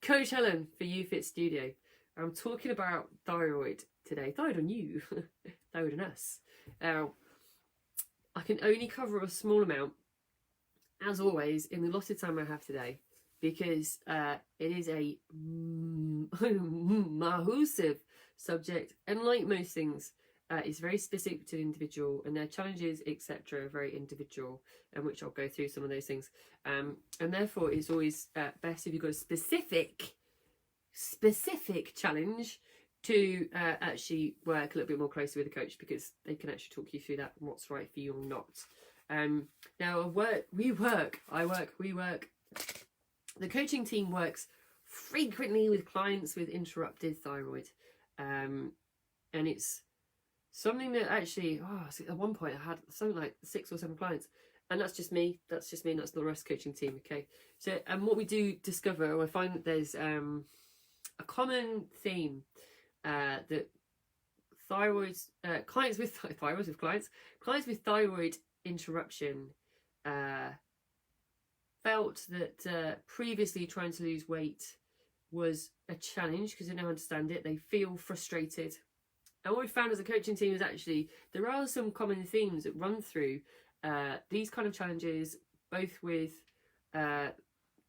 Coach Helen for YouFit Studio. I'm talking about thyroid today. Thyroid on you, thyroid on us. Now, I can only cover a small amount, as always, in the allotted time I have today, because it is a massive subject, and like most things, it's very specific to the individual, and their challenges, etc., are very individual, and which I'll go through some of those things. And therefore, it's always best if you've got a specific challenge to actually work a little bit more closely with a coach, because they can actually talk you through that and what's right for you or not. Now, we work. The coaching team works frequently with clients with interrupted thyroid, and it's something that actually, at one point I had something like 6 or 7 clients, and that's just me. That's just me, and that's the rest of the coaching team. Okay, so what we do discover, or I find that there's a common theme that clients with thyroid interruption felt that previously trying to lose weight was a challenge because they don't understand it. They feel frustrated. And what we found as a coaching team is actually there are some common themes that run through these kind of challenges, both with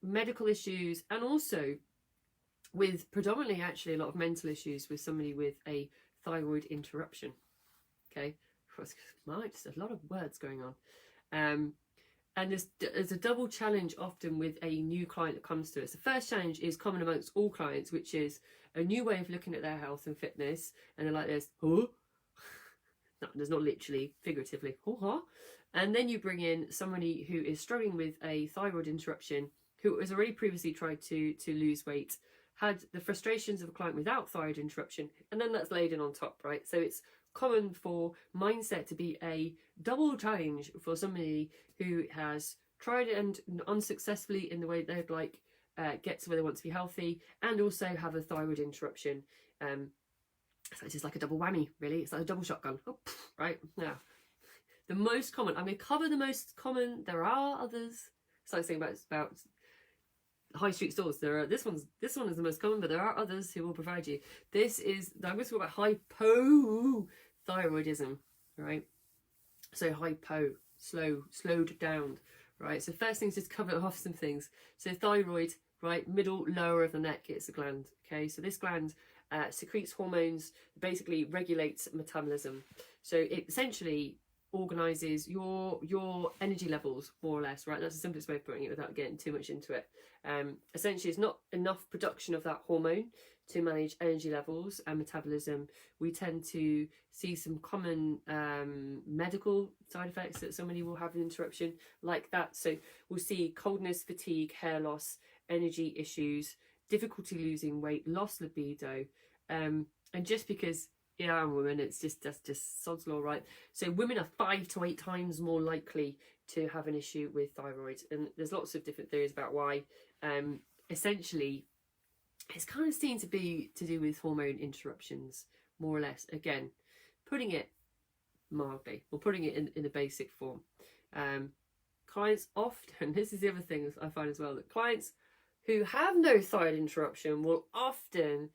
medical issues and also with predominantly actually a lot of mental issues with somebody with a thyroid interruption. Okay, just a lot of words going on. And there's a double challenge often with a new client that comes to us. The first challenge is common amongst all clients, which is a new way of looking at their health and fitness. And they're like this, oh, no, there's not literally, figuratively, oh. And then you bring in somebody who is struggling with a thyroid interruption, who has already previously tried to lose weight, had the frustrations of a client without thyroid interruption, and then that's laid in on top, right? So it's common for mindset to be a double challenge for somebody who has tried it and unsuccessfully in the way they'd like get to where they want to be healthy, and also have a thyroid interruption. So it's just like a double whammy, really. It's like a double shotgun. Oh, right now, the most common. I'm going to cover the most common. There are others. It's like saying about high street stores. This one is the most common, but there are others who will provide you. I'm going to talk about hypothyroidism, right? So hypo, slowed down, right? So first things, just cover off some things. So thyroid, right, middle, lower of the neck, it's a gland. Okay, so this gland secretes hormones, basically regulates metabolism. So it essentially organizes your energy levels, more or less, right? That's the simplest way of putting it without getting too much into it. Essentially, it's not enough production of that hormone to manage energy levels and metabolism. We tend to see some common medical side effects that somebody will have an interruption like that. So we'll see coldness, fatigue, hair loss, energy issues, difficulty losing weight, lost libido, and just because I'm a woman, that's just sod's law, right? So women are 5 to 8 times more likely to have an issue with thyroid, and there's lots of different theories about why. Essentially, it's kind of seen to be to do with hormone interruptions, more or less. Again, putting it mildly, or putting it in a basic form. Clients often, this is the other thing I find as well, that clients who have no thyroid interruption will often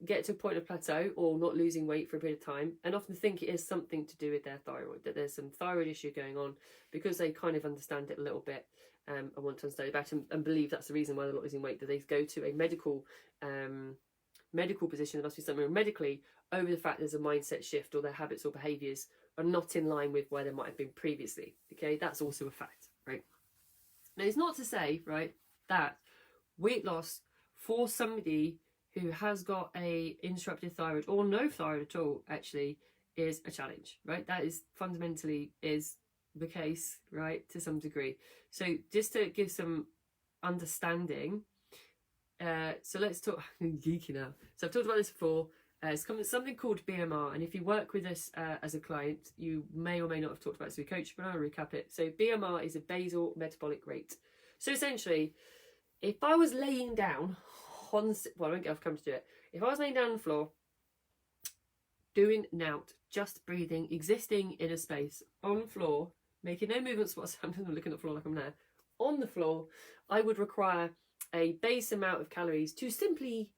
get to a point of plateau or not losing weight for a period of time, and often think it is something to do with their thyroid, that there's some thyroid issue going on, because they kind of understand it a little bit and want to understand it better, and believe that's the reason why they're not losing weight, that they go to a medical position. There must be something medically over the fact there's a mindset shift, or their habits or behaviours are not in line with where they might have been previously. Okay, that's also a fact, right? Now, it's not to say, right, that weight loss for somebody who has got a interrupted thyroid, or no thyroid at all, actually is a challenge, right? That is fundamentally is the case, right, to some degree. So just to give some understanding, so let's talk. I'm geeky now. So I've talked about this before. It's something called BMR, and if you work with us as a client, you may or may not have talked about it as a coach, but I'll recap it. So BMR is a basal metabolic rate. So essentially, if I was laying down on, well, I won't get off camera to do it. If I was laying down on the floor, doing nout, just breathing, existing in a space on the floor, making no movements whatsoever, I'm looking at the floor like I'm there, on the floor, I would require a base amount of calories to simply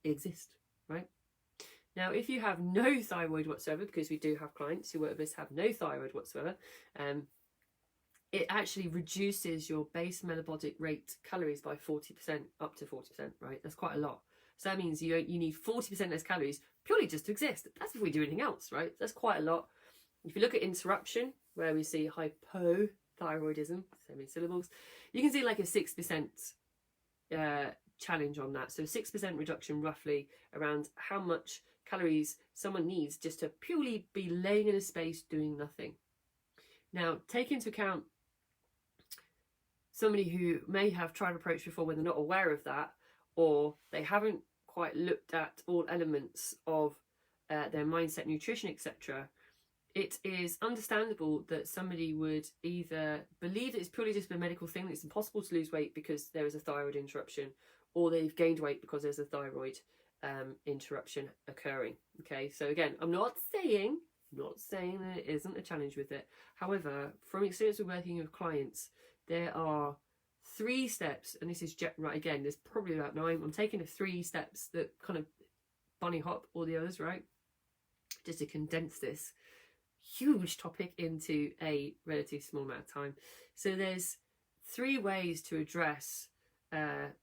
exist, right? Now, if you have no thyroid whatsoever, because we do have clients who work with us have no thyroid whatsoever, it actually reduces your base metabolic rate calories by 40%, up to 40%, right? That's quite a lot. So that means you need 40% less calories purely just to exist. That's if we do anything else, right? That's quite a lot. If you look at interruption, where we see hypothyroidism, so many syllables, you can see like a 6% challenge on that. So 6% reduction roughly around how much calories someone needs just to purely be laying in a space doing nothing. Now, take into account somebody who may have tried approach before when they're not aware of that, or they haven't quite looked at all elements of their mindset, nutrition, etc. It is understandable that somebody would either believe that it's purely just a medical thing, that it's impossible to lose weight because there is a thyroid interruption, or they've gained weight because there's a thyroid interruption occurring. Okay, so again, I'm not saying that it isn't a challenge with it. However, from experience with working with clients, there are 3 steps, and this is right again, there's probably about 9. I'm taking the 3 steps that kind of bunny hop all the others, right? Just to condense this huge topic into a relatively small amount of time. So there's 3 ways to address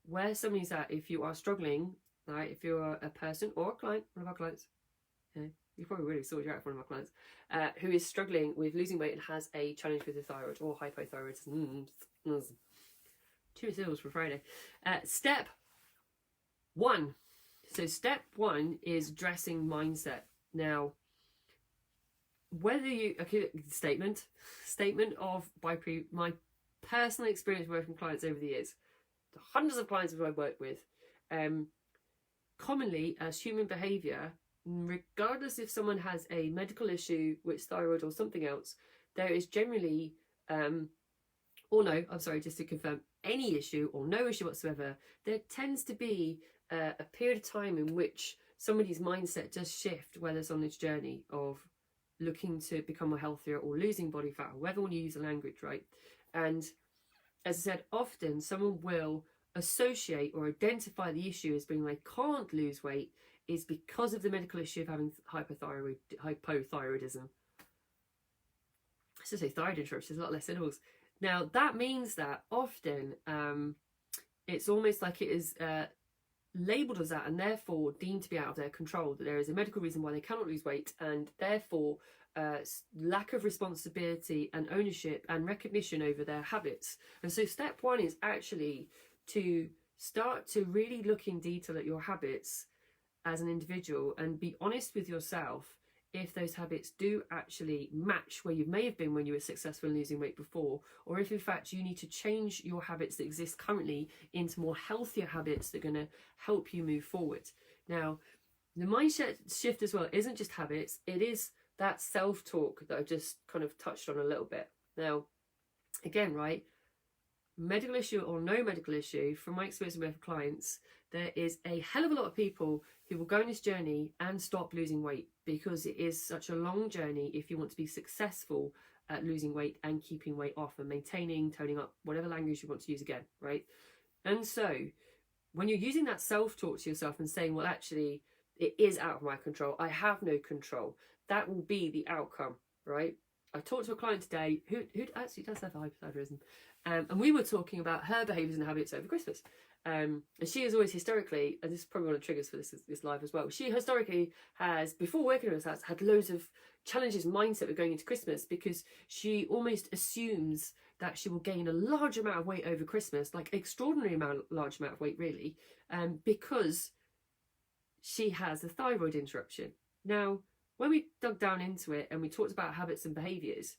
where somebody's at if you are struggling, right? If you're a person or a client, one of our clients, you probably really sorted you out for one of our clients, who is struggling with losing weight and has a challenge with the thyroid or hypothyroidism. 2 syllables for Friday. Step 1. So step 1 is addressing mindset. Now, whether you statement of my personal experience working with clients over the years, the hundreds of clients that I've worked with, commonly as human behavior, regardless if someone has a medical issue with thyroid or something else, there is generally just to confirm, any issue or no issue whatsoever, there tends to be a period of time in which somebody's mindset does shift, whether it's on this journey of looking to become more healthier or losing body fat, or whatever one you use the language, right? And as I said, often someone will associate or identify the issue as being they can't lose weight is because of the medical issue of having hypothyroidism. I should say thyroid interruption, there's a lot less syllables. Now, that means that often it's almost like it is labelled as that and therefore deemed to be out of their control, that there is a medical reason why they cannot lose weight, and therefore lack of responsibility and ownership and recognition over their habits. And so step 1 is actually to start to really look in detail at your habits as an individual and be honest with yourself if those habits do actually match where you may have been when you were successful in losing weight before, or if in fact you need to change your habits that exist currently into more healthier habits that are going to help you move forward. Now, the mindset shift as well isn't just habits, it is that self-talk that I've just kind of touched on a little bit. Now, again, right, medical issue or no medical issue, from my experience with clients, there is a hell of a lot of people who will go on this journey and stop losing weight, because it is such a long journey if you want to be successful at losing weight and keeping weight off and maintaining, toning up, whatever language you want to use again, right? And so when you're using that self-talk to yourself and saying, well, actually, it is out of my control, I have no control, that will be the outcome, right? I talked to a client today who actually does have hypothyroidism, and we were talking about her behaviours and habits over Christmas. And she has always historically, and this is probably one of the triggers for this live as well, she historically has, before working with us, had loads of challenges mindset with going into Christmas, because she almost assumes that she will gain a large amount of weight over Christmas, like extraordinary large amount of weight really, because she has a thyroid interruption. Now, when we dug down into it and we talked about habits and behaviours,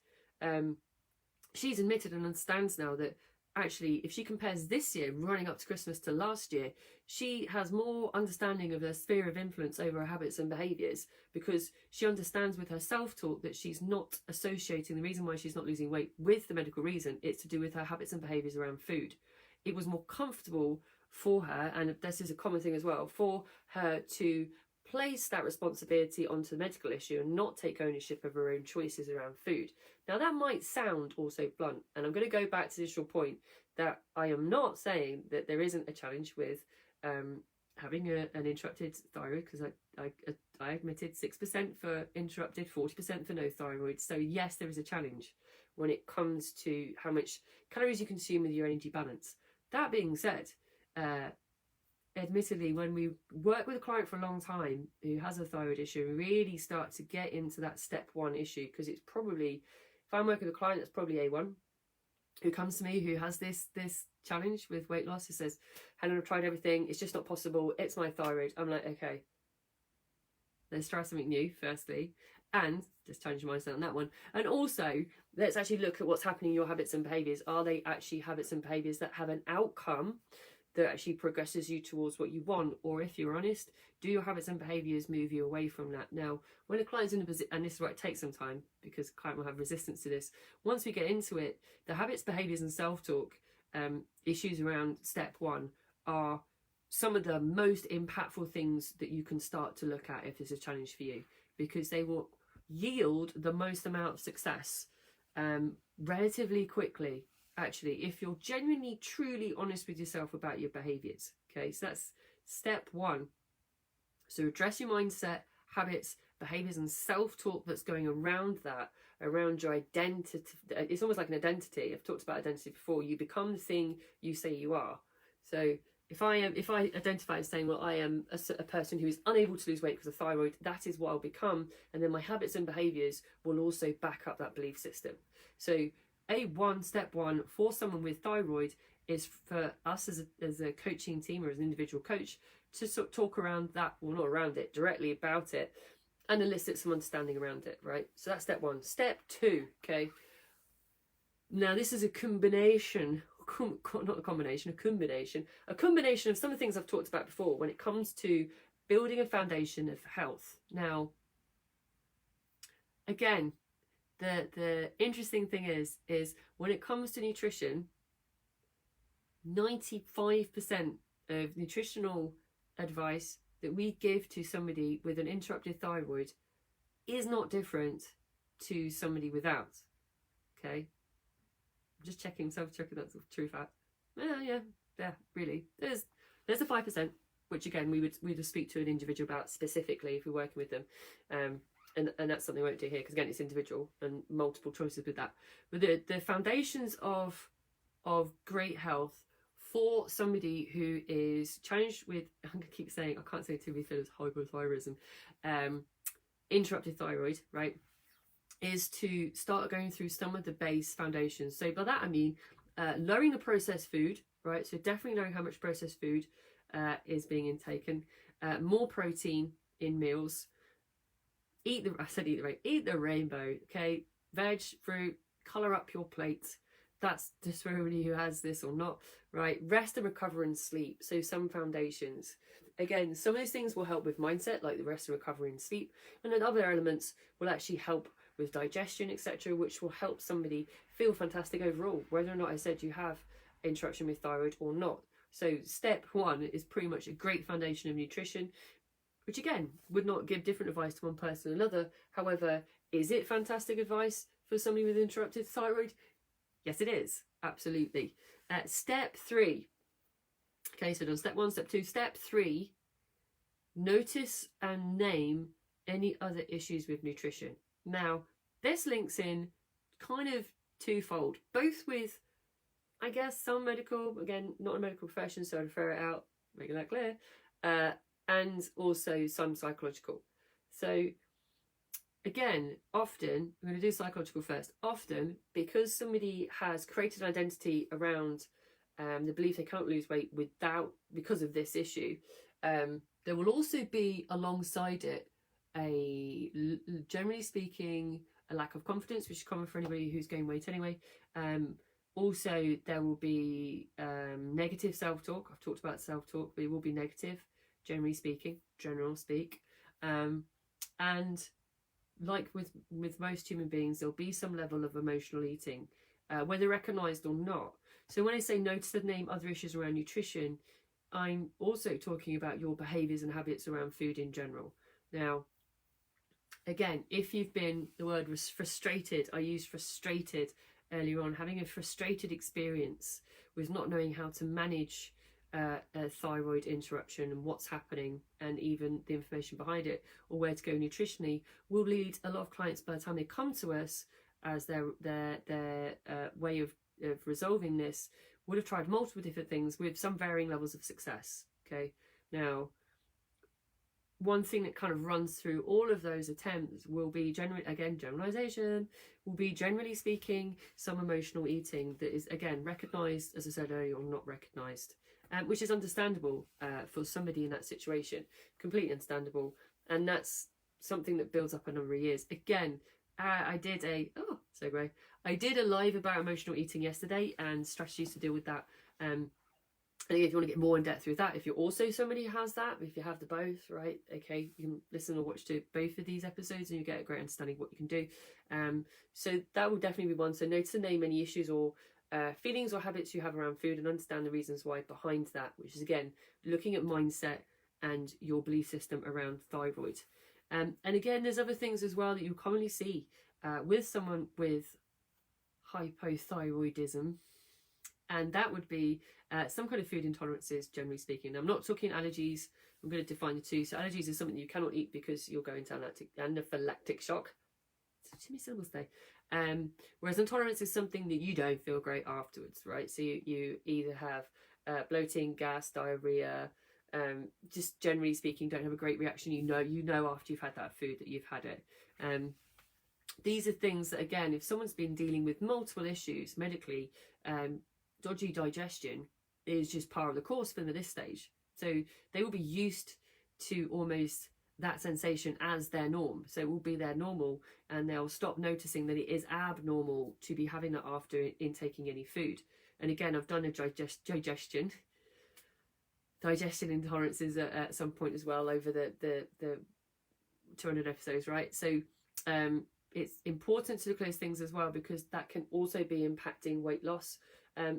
she's admitted and understands now that actually, if she compares this year running up to Christmas to last year, she has more understanding of her sphere of influence over her habits and behaviours, because she understands with her self-talk that she's not associating the reason why she's not losing weight with the medical reason. It's to do with her habits and behaviours around food. It was more comfortable for her, and this is a common thing as well, for her to place that responsibility onto the medical issue and not take ownership of her own choices around food. Now, that might sound also blunt, and I'm going to go back to the initial point that I am not saying that there isn't a challenge with having an interrupted thyroid, because I admitted 6% for interrupted, 40% for no thyroid. So yes, there is a challenge when it comes to how much calories you consume with your energy balance. That being said, admittedly, when we work with a client for a long time who has a thyroid issue, we really start to get into that step 1 issue, because it's probably, if I'm working with a client that's probably A1, who comes to me who has this challenge with weight loss, who says, Helen, I've tried everything, it's just not possible, it's my thyroid. I'm like, okay, let's try something new firstly, and just change your mindset on that one. And also, let's actually look at what's happening in your habits and behaviours. Are they actually habits and behaviours that have an outcome that actually progresses you towards what you want? Or if you're honest, do your habits and behaviours move you away from that? Now, when a client's in a position, and this is where it takes some time, because the client will have resistance to this, once we get into it, the habits, behaviours and self-talk issues around step 1 are some of the most impactful things that you can start to look at if there's a challenge for you, because they will yield the most amount of success relatively quickly, actually, if you're genuinely, truly honest with yourself about your behaviours. Okay, so that's step 1. So address your mindset, habits, behaviours and self-talk that's going around that, around your identity. It's almost like an identity. I've talked about identity before. You become the thing you say you are. So if I identify as saying, well, I am a person who is unable to lose weight because of thyroid, that is what I'll become. And then my habits and behaviours will also back up that belief system. So step 1 for someone with thyroid is for us as a coaching team or as an individual coach to sort of talk around that, well, not around it, directly about it, and elicit some understanding around it, right? So that's step 1. Step 2, okay. Now this is a combination of some of the things I've talked about before when it comes to building a foundation of health. Now, again, the interesting thing is when it comes to nutrition, 95% of nutritional advice that we give to somebody with an interrupted thyroid is not different to somebody without. Okay, I'm just checking, self-checking that's a true fact. Yeah, really. There's a 5%, which again we would speak to an individual about specifically if we're working with them. And that's something I won't do here, because again it's individual and multiple choices with that. But the foundations of great health for somebody who is challenged with, I'm going to keep saying, I can't say it too many times, hypothyroidism, interrupted thyroid, right, is to start going through some of the base foundations. So by that I mean lowering the processed food, right? So definitely knowing how much processed food is being intaken, more protein in meals, eat the rainbow, okay? Veg, fruit, colour up your plate. That's just for everybody who has this or not, right? Rest and recover and sleep. So some foundations. Again, some of those things will help with mindset, like the rest and recovery and sleep. And then other elements will actually help with digestion, etc., which will help somebody feel fantastic overall, whether or not I said you have interruption with thyroid or not. So step 1 is pretty much a great foundation of nutrition, which again would not give different advice to one person or another. However, is it fantastic advice for somebody with interrupted thyroid? Yes, it is. Absolutely. Step 3. Okay, so done step 1, step 2. Step 3, notice and name any other issues with nutrition. Now, this links in kind of twofold, both with, I guess, some medical, again, not a medical profession, so I'd throw it out, making that clear, and also some psychological. So again, often, I'm going to do psychological first. Often, because somebody has created an identity around the belief they can't lose weight because of this issue, there will also be alongside it generally speaking, a lack of confidence, which is common for anybody who's gaining weight anyway. Also, there will be negative self-talk. I've talked about self-talk, but it will be negative, generally speaking, general speak. And like with most human beings, there'll be some level of emotional eating, whether recognised or not. So when I say notice and name other issues around nutrition, I'm also talking about your behaviours and habits around food in general. Now, again, if you've been, the word was frustrated, I use frustrated earlier on, having a frustrated experience with not knowing how to manage a thyroid interruption and what's happening, and even the information behind it, or where to go nutritionally, will lead a lot of clients, by the time they come to us as their way of resolving this, would have tried multiple different things with some varying levels of success. Okay, now one thing that kind of runs through all of those attempts will be, generalization, will be, generally speaking, some emotional eating that is, again, recognized, as I said earlier, or not recognized, which is understandable for somebody in that situation, completely understandable. And that's something that builds up a number of years. Again, I did a live about emotional eating yesterday and strategies to deal with that. I think if you want to get more in depth with that, if you're also somebody who has that, if you have the both, right, okay, you can listen or watch to both of these episodes and you get a great understanding of what you can do. So that will definitely be one. So notice and name any issues or feelings or habits you have around food, and understand the reasons why behind that, which is, again, looking at mindset and your belief system around thyroid. And again, there's other things as well that you commonly see with someone with hypothyroidism, and that would be some kind of food intolerances, generally speaking. I'm not talking allergies. I'm going to define the two. So allergies is something you cannot eat because you'll go into anaphylactic shock. It's too many syllables today. Whereas intolerance is something that you don't feel great afterwards, right? So you either have bloating, gas, diarrhea, just generally speaking, don't have a great reaction. You know after you've had that food that you've had it. These are things that, again, if someone's been dealing with multiple issues medically, dodgy digestion is just par of the course for them at this stage. So they will be used to almost that sensation as their norm. So it will be their normal, and they'll stop noticing that it is abnormal to be having that after intaking any food. And again, I've done a digestion intolerances at some point as well over the 200 episodes, right? So it's important to look at those things as well, because that can also be impacting weight loss.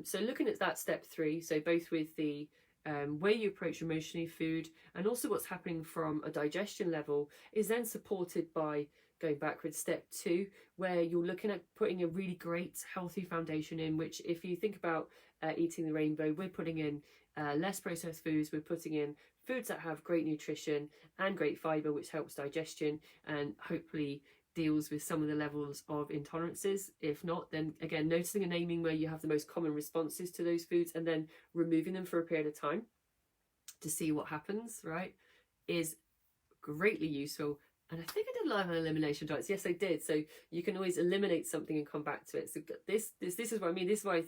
So looking at that step 3, so both with the way you approach emotionally food and also what's happening from a digestion level, is then supported by going backwards, step 2, where you're looking at putting a really great healthy foundation in, which, if you think about eating the rainbow, we're putting in less processed foods, we're putting in foods that have great nutrition and great fibre, which helps digestion and hopefully deals with some of the levels of intolerances. If not, then again, noticing and naming where you have the most common responses to those foods and then removing them for a period of time to see what happens, right, is greatly useful. And I think I did live on elimination diets. Yes, I did. So you can always eliminate something and come back to it. So this is what I mean. This is why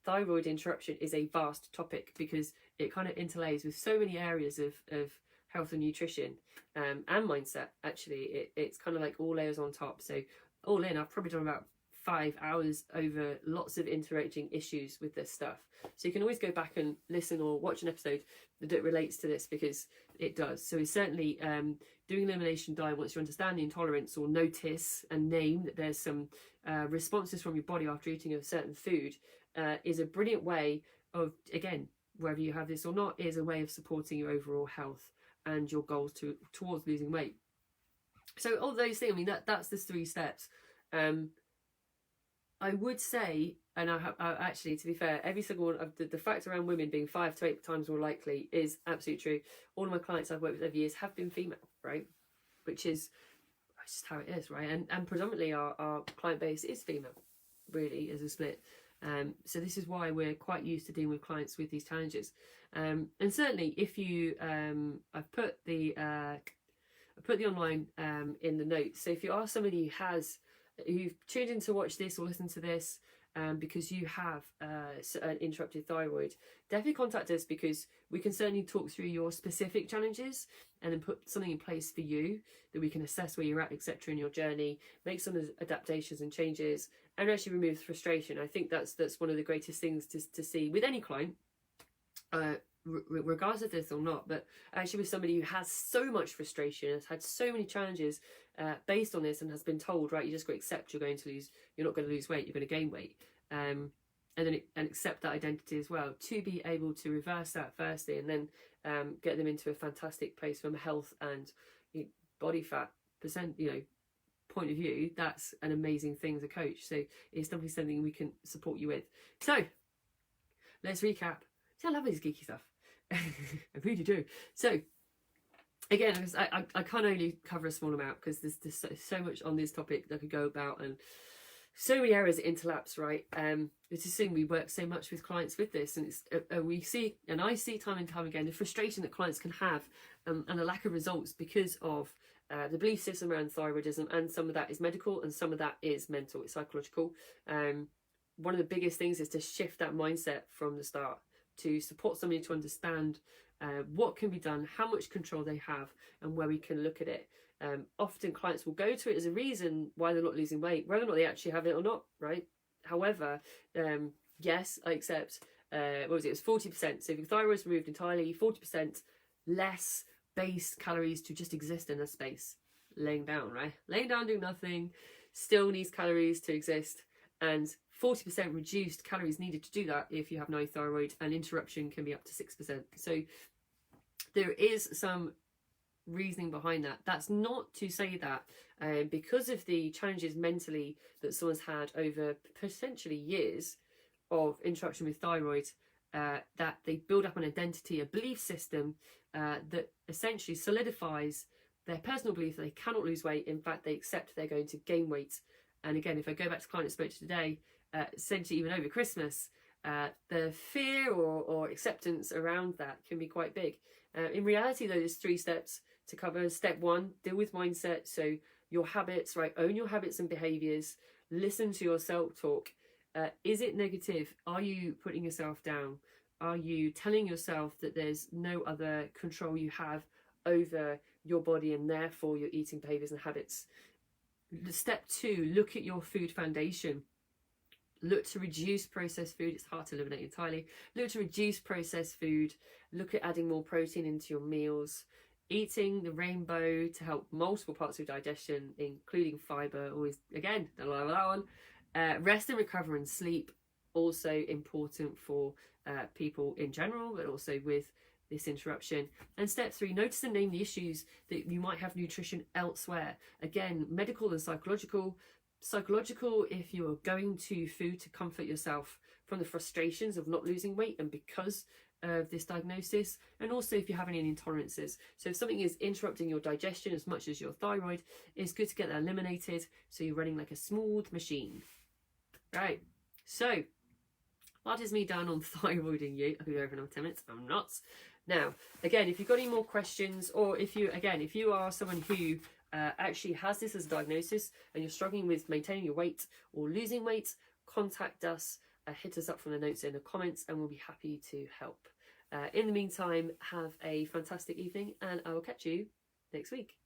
thyroid interruption is a vast topic, because it kind of interlays with so many areas of health and nutrition and mindset. Actually, it's kind of like all layers on top. So all in, I've probably done about 5 hours over lots of interacting issues with this stuff. So you can always go back and listen or watch an episode that relates to this, because it does. So it's certainly doing elimination diet, once you understand the intolerance or notice and name that there's some responses from your body after eating a certain food, is a brilliant way of, again, whether you have this or not, is a way of supporting your overall health and your goals towards losing weight. So all those things, I mean, that's the 3 steps. I would say, and I actually, to be fair, every single one of the fact around women being 5 to 8 times more likely is absolutely true. All of my clients I've worked with over years have been female, right? Which is just how it is, right? And predominantly our client base is female, really, as a split. So this is why we're quite used to dealing with clients with these challenges. And certainly, if you, I've put the online in the notes. So if you are somebody who've tuned in to watch this or listen to this because you have an interrupted thyroid, definitely contact us, because we can certainly talk through your specific challenges and then put something in place for you that we can assess where you're at, etc., in your journey, make some adaptations and changes, and actually remove frustration. I think that's one of the greatest things to see with any client, regardless of this or not, but actually with somebody who has so much frustration, has had so many challenges based on this, and has been told, right, you just got to accept you're not going to lose weight, you're going to gain weight, and accept that identity as well, to be able to reverse that firstly, and then get them into a fantastic place from health and body fat percent, point of view, that's an amazing thing as a coach. So it's definitely something we can support you with. So let's recap. See, I love this geeky stuff. I really do. So again, I can't only cover a small amount because there's so much on this topic that I could go about, and so many areas that interlapse, right? It's a thing, we work so much with clients with this, and it's we see, and I see time and time again, the frustration that clients can have, and the lack of results because of the belief system around thyroidism, and some of that is medical and some of that is mental, it's psychological. One of the biggest things is to shift that mindset from the start, to support somebody to understand what can be done, how much control they have, and where we can look at it. Often clients will go to it as a reason why they're not losing weight, whether or not they actually have it or not, right? However, yes, I accept, what was it? It was 40%. So if your thyroid's removed entirely, 40% less base calories to just exist in a space. Laying down, right? Laying down, doing nothing, still needs calories to exist, and 40% reduced calories needed to do that if you have no thyroid, and interruption can be up to 6%. So there is some reasoning behind that. That's not to say that because of the challenges mentally that someone's had over potentially years of interaction with thyroid, that they build up an identity, a belief system that essentially solidifies their personal belief that they cannot lose weight. In fact, they accept they're going to gain weight. And again, if I go back to the client I spoke to today, essentially even over Christmas, the fear or acceptance around that can be quite big. In reality, though, there's 3 steps to cover. Step 1, deal with mindset. So your habits, right? Own your habits and behaviors. Listen to your self-talk. Is it negative? Are you putting yourself down? Are you telling yourself that there's no other control you have over your body and therefore your eating behaviors and habits? Step 2, look at your food foundation. Look to reduce processed food. It's hard to eliminate entirely. Look to reduce processed food. Look at adding more protein into your meals. Eating the rainbow to help multiple parts of digestion, including fibre. Always, again, I love that one. Rest and recover and sleep. Also important for people in general, but also with this interruption. And step 3, notice and name the issues that you might have nutrition elsewhere. Again, medical and psychological. Psychological, if you're going to food to comfort yourself from the frustrations of not losing weight and because of this diagnosis, and also if you're having any intolerances. So if something is interrupting your digestion as much as your thyroid, it's good to get that eliminated so you're running like a smooth machine. Right, so that is me done on Thyroid and You. I'll be over in 10 minutes. I'm not. Now, again, if you've got any more questions, or if you are someone who actually has this as a diagnosis and you're struggling with maintaining your weight or losing weight, contact us, hit us up from the notes in the comments, and we'll be happy to help. In the meantime, have a fantastic evening, and I will catch you next week.